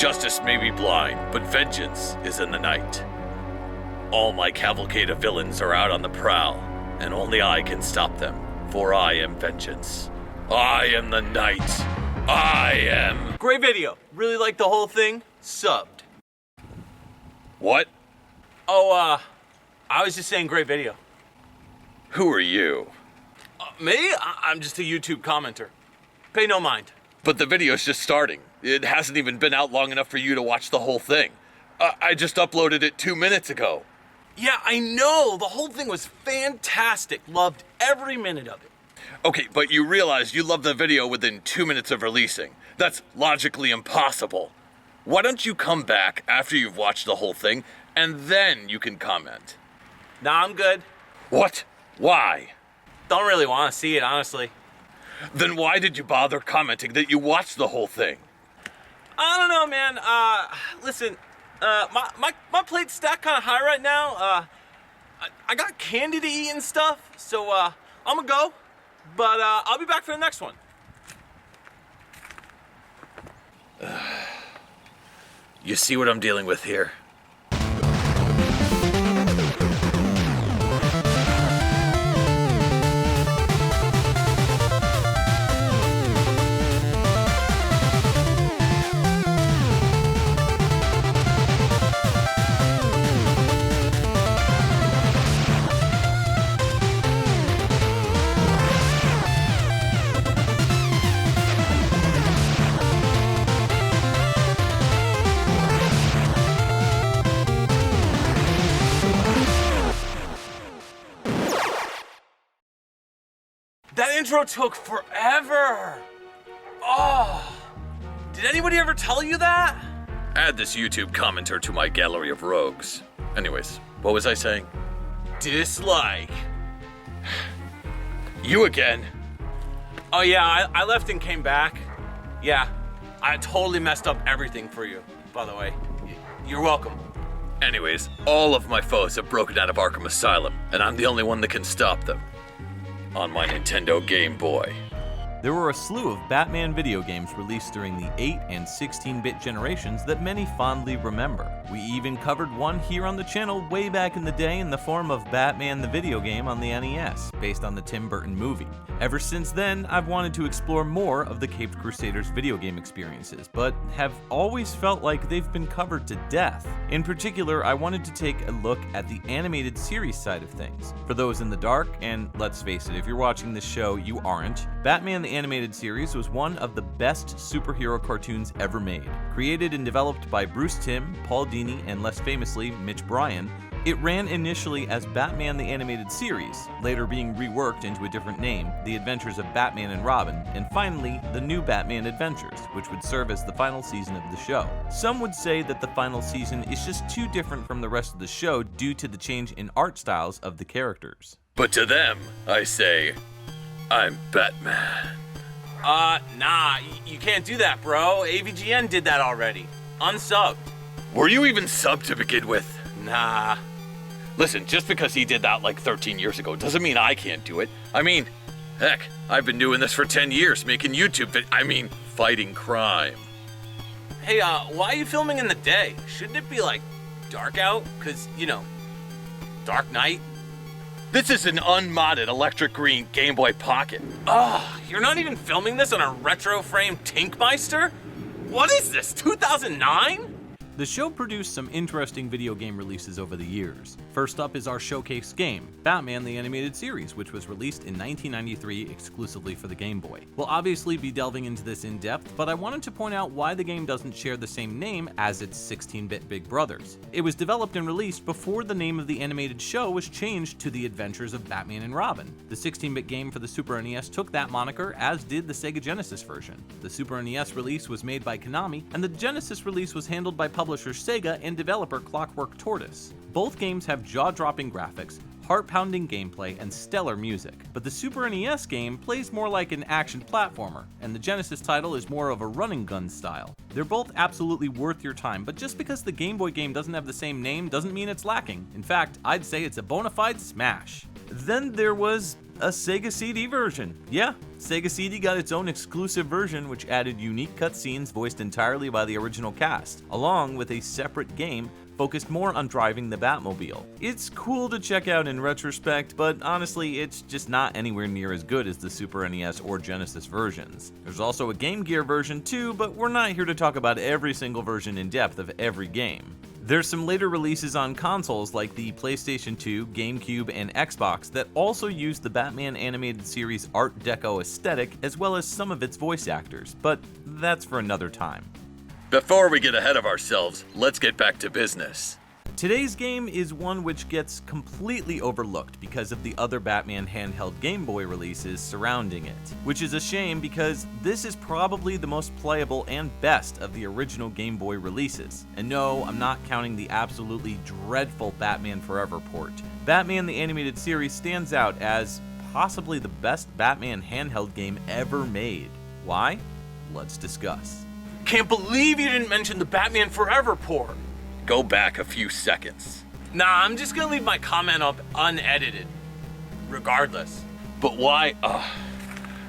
Justice may be blind, but vengeance is in the night. All my cavalcade of villains are out on the prowl, and only I can stop them, for I am vengeance. I am the night. I am... Great video. Really liked the whole thing. Subbed. What? Oh, I was just saying great video. Who are you? Me? I'm just a YouTube commenter. Pay no mind. But the video's just starting. It hasn't even been out long enough for you to watch the whole thing. I just uploaded it 2 minutes ago. Yeah, I know. The whole thing was fantastic. Loved every minute of it. Okay, but you realize you loved the video within 2 minutes of releasing. That's logically impossible. Why don't you come back after you've watched the whole thing, and then you can comment? Nah, I'm good. What? Why? Don't really want to see it, honestly. Then why did you bother commenting that you watched the whole thing? I don't know, man. Listen, my plate's stacked kind of high right now. I got candy to eat and stuff, so I'm gonna go. But I'll be back for the next one. You see what I'm dealing with here? That intro took forever. Oh, did anybody ever tell you that? Add this YouTube commenter to my gallery of rogues. Anyways, what was I saying? Dislike. You again? Oh yeah, I left and came back. Yeah, I totally messed up everything for you, by the way. You're welcome. Anyways, all of my foes have broken out of Arkham Asylum, and I'm the only one that can stop them. On my Nintendo Game Boy. There were a slew of Batman video games released during the 8 and 16-bit generations that many fondly remember. We even covered one here on the channel way back in the day in the form of Batman the video game on the NES, based on the Tim Burton movie. Ever since then, I've wanted to explore more of the Caped Crusaders video game experiences, but have always felt like they've been covered to death. In particular, I wanted to take a look at the animated series side of things. For those in the dark, and let's face it, if you're watching this show, you aren't, Batman the animated series was one of the best superhero cartoons ever made. Created and developed by Bruce Timm, Paul Dini, and less famously, Mitch Bryan, it ran initially as Batman the Animated Series, later being reworked into a different name, The Adventures of Batman and Robin, and finally, The New Batman Adventures, which would serve as the final season of the show. Some would say that the final season is just too different from the rest of the show due to the change in art styles of the characters. But to them, I say, I'm Batman. Nah, you can't do that, bro. AVGN did that already. Unsubbed. Were you even subbed to begin with? Nah. Listen, just because he did that like 13 years ago doesn't mean I can't do it. I mean, heck, I've been doing this for 10 years, making YouTube fighting crime. Hey, why are you filming in the day? Shouldn't it be like dark out? 'Cause, you know, dark night? This is an unmodded electric green Game Boy Pocket. You're not even filming this on a RetroFrameTinkMeister? What is this, 2009? The show produced some interesting video game releases over the years. First up is our showcase game, Batman the Animated Series, which was released in 1993 exclusively for the Game Boy. We'll obviously be delving into this in depth, but I wanted to point out why the game doesn't share the same name as its 16-bit big brothers. It was developed and released before the name of the animated show was changed to The Adventures of Batman and Robin. The 16-bit game for the Super NES took that moniker, as did the Sega Genesis version. The Super NES release was made by Konami, and the Genesis release was handled by publisher Sega and developer Clockwork Tortoise. Both games have jaw-dropping graphics, heart-pounding gameplay, and stellar music. But the Super NES game plays more like an action platformer, and the Genesis title is more of a running gun style. They're both absolutely worth your time, but just because the Game Boy game doesn't have the same name doesn't mean it's lacking. In fact, I'd say it's a bona fide smash. Then there was a Sega CD version. Yeah, Sega CD got its own exclusive version which added unique cutscenes voiced entirely by the original cast, along with a separate game focused more on driving the Batmobile. It's cool to check out in retrospect, but honestly, it's just not anywhere near as good as the Super NES or Genesis versions. There's also a Game Gear version too, but we're not here to talk about every single version in depth of every game. There's some later releases on consoles like the PlayStation 2, GameCube, and Xbox that also use the Batman animated series Art Deco aesthetic as well as some of its voice actors, but that's for another time. Before we get ahead of ourselves, let's get back to business. Today's game is one which gets completely overlooked because of the other Batman handheld Game Boy releases surrounding it, which is a shame because this is probably the most playable and best of the original Game Boy releases. And no, I'm not counting the absolutely dreadful Batman Forever port. Batman the Animated Series stands out as possibly the best Batman handheld game ever made. Why? Let's discuss. Can't believe you didn't mention the Batman Forever port. Go back a few seconds. Nah, I'm just gonna leave my comment up unedited. Regardless. But why?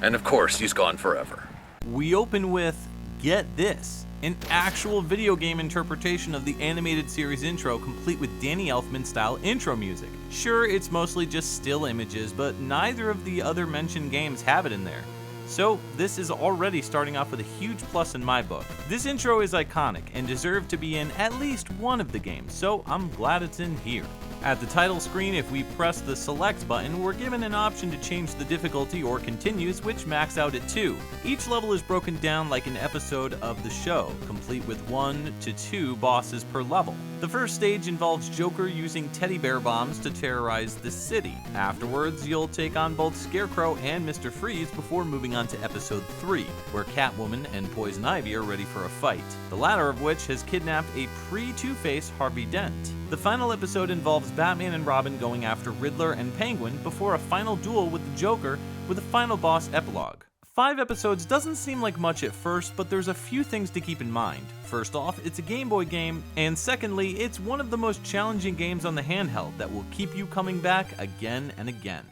And of course, he's gone forever. We open with, get this, an actual video game interpretation of the animated series intro complete with Danny Elfman style intro music. Sure, it's mostly just still images, but neither of the other mentioned games have it in there. So this is already starting off with a huge plus in my book. This intro is iconic and deserved to be in at least one of the games, so I'm glad it's in here. At the title screen, if we press the select button, we're given an option to change the difficulty or continues, which max out at 2. Each level is broken down like an episode of the show, complete with 1 to 2 bosses per level. The first stage involves Joker using teddy bear bombs to terrorize the city. Afterwards, you'll take on both Scarecrow and Mr. Freeze before moving on to episode 3, where Catwoman and Poison Ivy are ready for a fight, the latter of which has kidnapped a pre-Two-Face Harvey Dent. The final episode involves Batman and Robin going after Riddler and Penguin before a final duel with the Joker with a final boss epilogue. 5 episodes doesn't seem like much at first, but there's a few things to keep in mind. First off, it's a Game Boy game, and secondly, it's one of the most challenging games on the handheld that will keep you coming back again and again.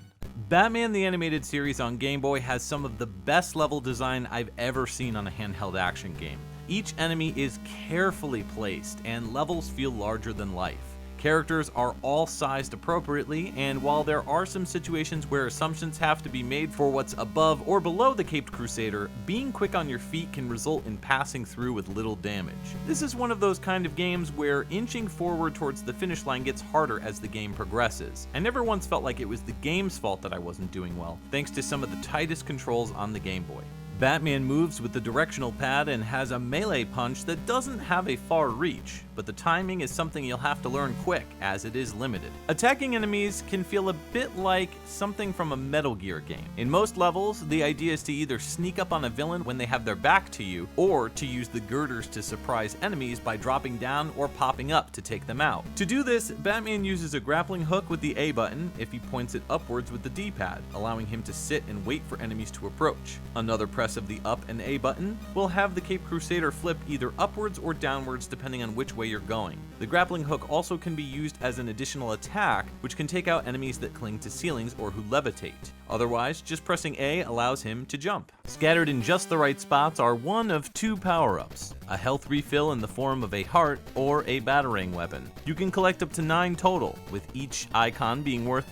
Batman the Animated Series on Game Boy has some of the best level design I've ever seen on a handheld action game. Each enemy is carefully placed, and levels feel larger than life. Characters are all sized appropriately, and while there are some situations where assumptions have to be made for what's above or below the Caped Crusader, being quick on your feet can result in passing through with little damage. This is one of those kind of games where inching forward towards the finish line gets harder as the game progresses. I never once felt like it was the game's fault that I wasn't doing well, thanks to some of the tightest controls on the Game Boy. Batman moves with the directional pad and has a melee punch that doesn't have a far reach, but the timing is something you'll have to learn quick, as it is limited. Attacking enemies can feel a bit like something from a Metal Gear game. In most levels, the idea is to either sneak up on a villain when they have their back to you, or to use the girders to surprise enemies by dropping down or popping up to take them out. To do this, Batman uses a grappling hook with the A button if he points it upwards with the D-pad, allowing him to sit and wait for enemies to approach. Another press of the up and A button will have the Caped Crusader flip either upwards or downwards depending on which way you're going. The grappling hook also can be used as an additional attack, which can take out enemies that cling to ceilings or who levitate. Otherwise, just pressing A allows him to jump. Scattered in just the right spots are one of 2 power-ups, a health refill in the form of a heart or a batarang weapon. You can collect up to 9 total, with each icon being worth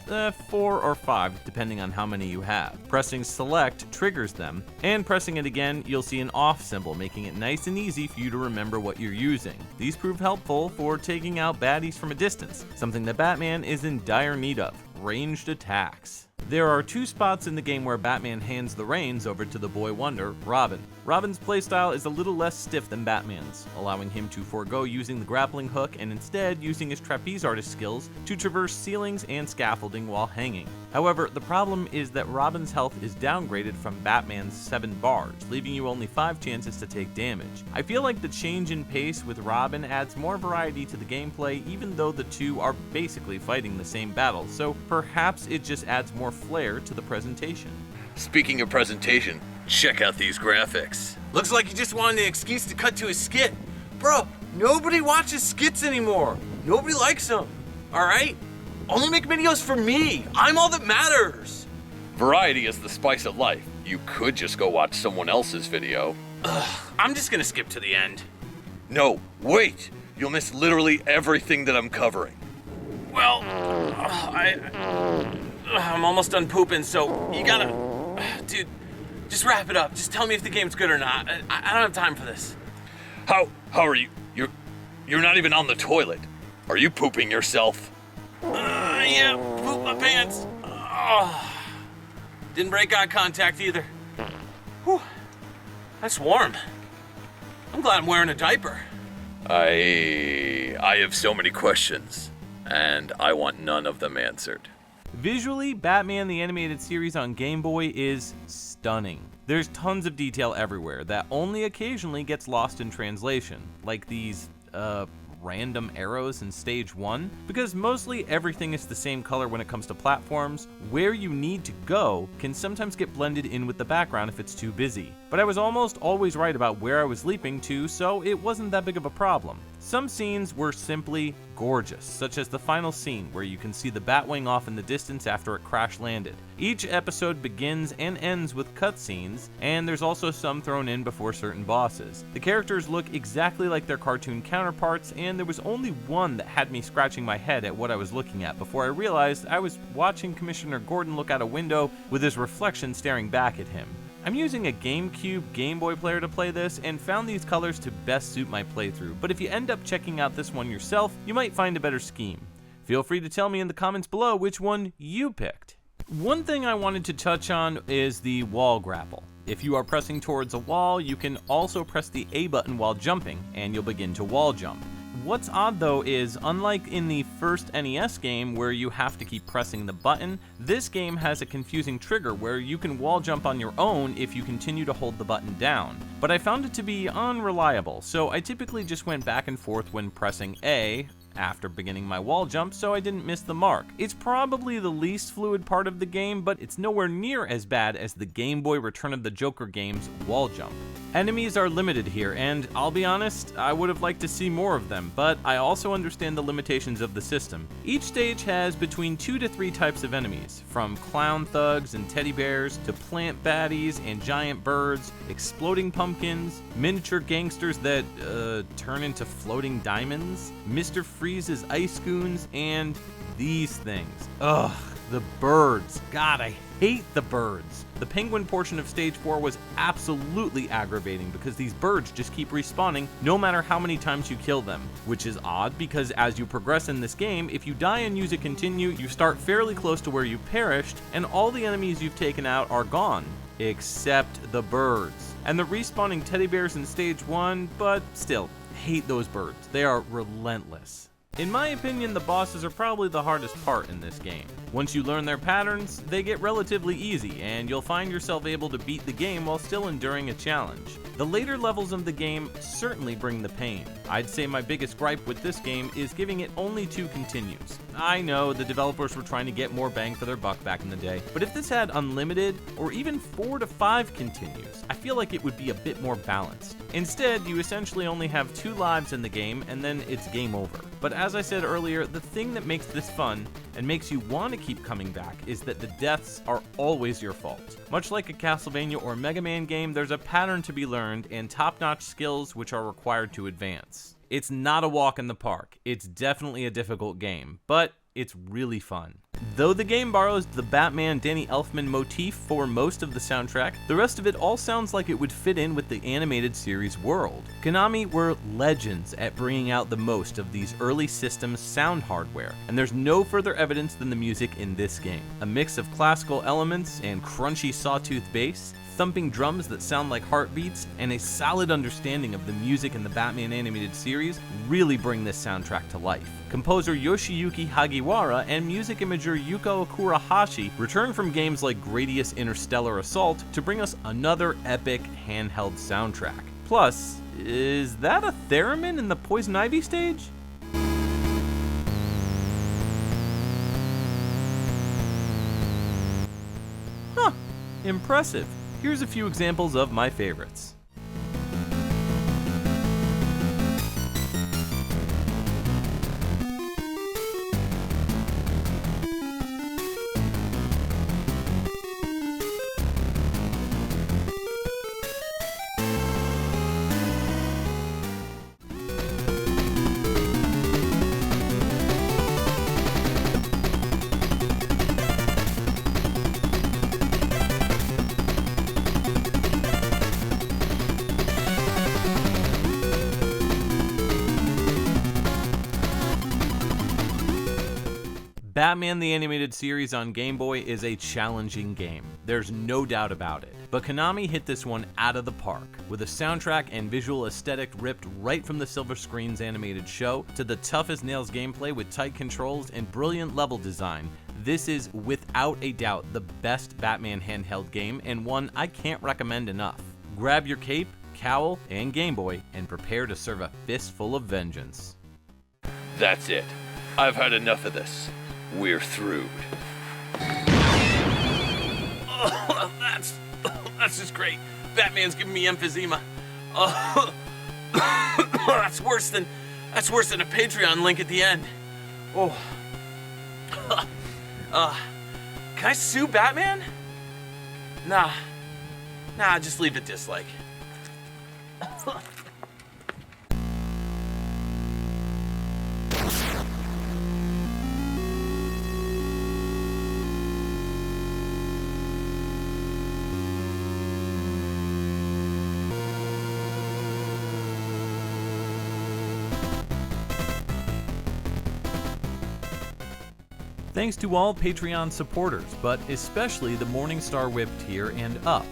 4 or 5 depending on how many you have. Pressing select triggers them, and pressing it again you'll see an off symbol, making it nice and easy for you to remember what you're using. These prove helpful for taking out baddies from a distance, something that Batman is in dire need of: ranged attacks. There are 2 spots in the game where Batman hands the reins over to the boy wonder, Robin. Robin's playstyle is a little less stiff than Batman's, allowing him to forego using the grappling hook and instead using his trapeze artist skills to traverse ceilings and scaffolding while hanging. However, the problem is that Robin's health is downgraded from Batman's 7 bars, leaving you only 5 chances to take damage. I feel like the change in pace with Robin adds more variety to the gameplay, even though the 2 are basically fighting the same battle, so perhaps it just adds more flair to the presentation. Speaking of presentation, check out these graphics. Looks like he just wanted an excuse to cut to his skit. Bro, nobody watches skits anymore. Nobody likes them. Alright? Only make videos for me. I'm all that matters. Variety is the spice of life. You could just go watch someone else's video. I'm just gonna skip to the end. No, wait! You'll miss literally everything that I'm covering. Well, I'm almost done pooping, so you gotta... Dude, just wrap it up. Just tell me if the game's good or not. I don't have time for this. How are you? You're not even on the toilet. Are you pooping yourself? Yeah, poop my pants. Didn't break eye contact either. Whew, that's warm. I'm glad I'm wearing a diaper. I have so many questions, and I want none of them answered. Visually, Batman the Animated Series on Game Boy is stunning. There's tons of detail everywhere that only occasionally gets lost in translation, like these, random arrows in Stage 1, because mostly everything is the same color when it comes to platforms. Where you need to go can sometimes get blended in with the background if it's too busy. But I was almost always right about where I was leaping to, so it wasn't that big of a problem. Some scenes were simply gorgeous, such as the final scene where you can see the Batwing off in the distance after it crash landed. Each episode begins and ends with cutscenes, and there's also some thrown in before certain bosses. The characters look exactly like their cartoon counterparts, and there was only one that had me scratching my head at what I was looking at before I realized I was watching Commissioner Gordon look out a window with his reflection staring back at him. I'm using a GameCube Game Boy player to play this and found these colors to best suit my playthrough, but if you end up checking out this one yourself, you might find a better scheme. Feel free to tell me in the comments below which one you picked. One thing I wanted to touch on is the wall grapple. If you are pressing towards a wall, you can also press the A button while jumping, and you'll begin to wall jump. What's odd though is, unlike in the first NES game where you have to keep pressing the button, this game has a confusing trigger where you can wall jump on your own if you continue to hold the button down. But I found it to be unreliable, so I typically just went back and forth when pressing A after beginning my wall jump so I didn't miss the mark. It's probably the least fluid part of the game, but it's nowhere near as bad as the Game Boy Return of the Joker game's wall jump. Enemies are limited here, and I'll be honest, I would have liked to see more of them, but I also understand the limitations of the system. Each stage has between 2 to 3 types of enemies, from clown thugs and teddy bears, to plant baddies and giant birds, exploding pumpkins, miniature gangsters that turn into floating diamonds, Mr. Freeze's ice goons, and these things. Ugh, the birds. God, I hate the birds. The penguin portion of Stage 4 was absolutely aggravating because these birds just keep respawning no matter how many times you kill them, which is odd because as you progress in this game, if you die and use a continue, you start fairly close to where you perished, and all the enemies you've taken out are gone, except the birds. And the respawning teddy bears in Stage 1, but still, hate those birds. They are relentless. In my opinion, the bosses are probably the hardest part in this game. Once you learn their patterns, they get relatively easy, and you'll find yourself able to beat the game while still enduring a challenge. The later levels of the game certainly bring the pain. I'd say my biggest gripe with this game is giving it only 2 continues. I know the developers were trying to get more bang for their buck back in the day, but if this had unlimited or even 4 to 5 continues, I feel like it would be a bit more balanced. Instead, you essentially only have 2 lives in the game and then it's game over. But as I said earlier, the thing that makes this fun and makes you want to keep coming back is that the deaths are always your fault. Much like a Castlevania or Mega Man game, there's a pattern to be learned and top-notch skills which are required to advance. It's not a walk in the park. It's definitely a difficult game, but it's really fun. Though the game borrows the Batman Danny Elfman motif for most of the soundtrack, the rest of it all sounds like it would fit in with the animated series world. Konami were legends at bringing out the most of these early systems' sound hardware, and there's no further evidence than the music in this game. A mix of classical elements and crunchy sawtooth bass, thumping drums that sound like heartbeats, and a solid understanding of the music in the Batman animated series really bring this soundtrack to life. Composer Yoshiyuki Hagiwara and music imager Yuko Kurahashi return from games like Gradius Interstellar Assault to bring us another epic handheld soundtrack. Plus, is that a theremin in the Poison Ivy stage? Huh, impressive. Here's a few examples of my favorites. Batman the Animated Series on Game Boy is a challenging game, there's no doubt about it. But Konami hit this one out of the park, with a soundtrack and visual aesthetic ripped right from the Silver Screen's animated show to the tough-as-nails gameplay with tight controls and brilliant level design. This is, without a doubt, the best Batman handheld game, and one I can't recommend enough. Grab your cape, cowl, and Game Boy, and prepare to serve a fistful of vengeance. That's it. I've had enough of this. We're through. Oh, that's just great. Batman's giving me emphysema. Oh, that's worse than a Patreon link at the end. Oh. Can I sue Batman? Nah, just leave a dislike. Thanks to all Patreon supporters, but especially the Morningstar Whip tier and up.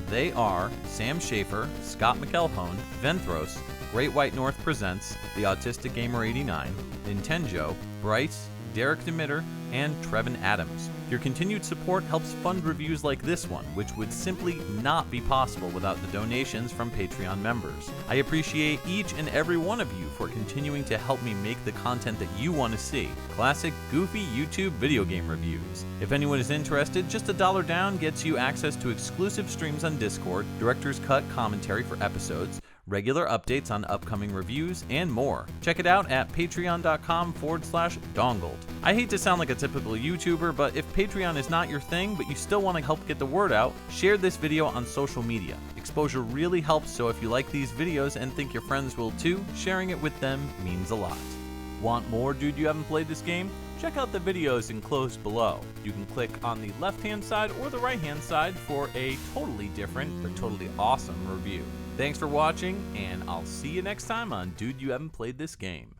They are Sam Schaefer, Scott McElhone, Venthros, Great White North Presents, The Autistic Gamer 89, Nintenjo, Bryce, Derek Demitter, and Trevin Adams. Your continued support helps fund reviews like this one, which would simply not be possible without the donations from Patreon members. I appreciate each and every one of you for continuing to help me make the content that you want to see. Classic, goofy YouTube video game reviews. If anyone is interested, just $1 down gets you access to exclusive streams on Discord, director's cut commentary for episodes, regular updates on upcoming reviews, and more. Check it out at patreon.com/dongled. I hate to sound like a typical YouTuber, but if Patreon is not your thing, but you still want to help get the word out, share this video on social media. Exposure really helps, so if you like these videos and think your friends will too, sharing it with them means a lot. Want more Dude You Haven't Played This Game? Check out the videos enclosed below. You can click on the left-hand side or the right-hand side for a totally different but totally awesome review. Thanks for watching, and I'll see you next time on Dude You Haven't Played This Game.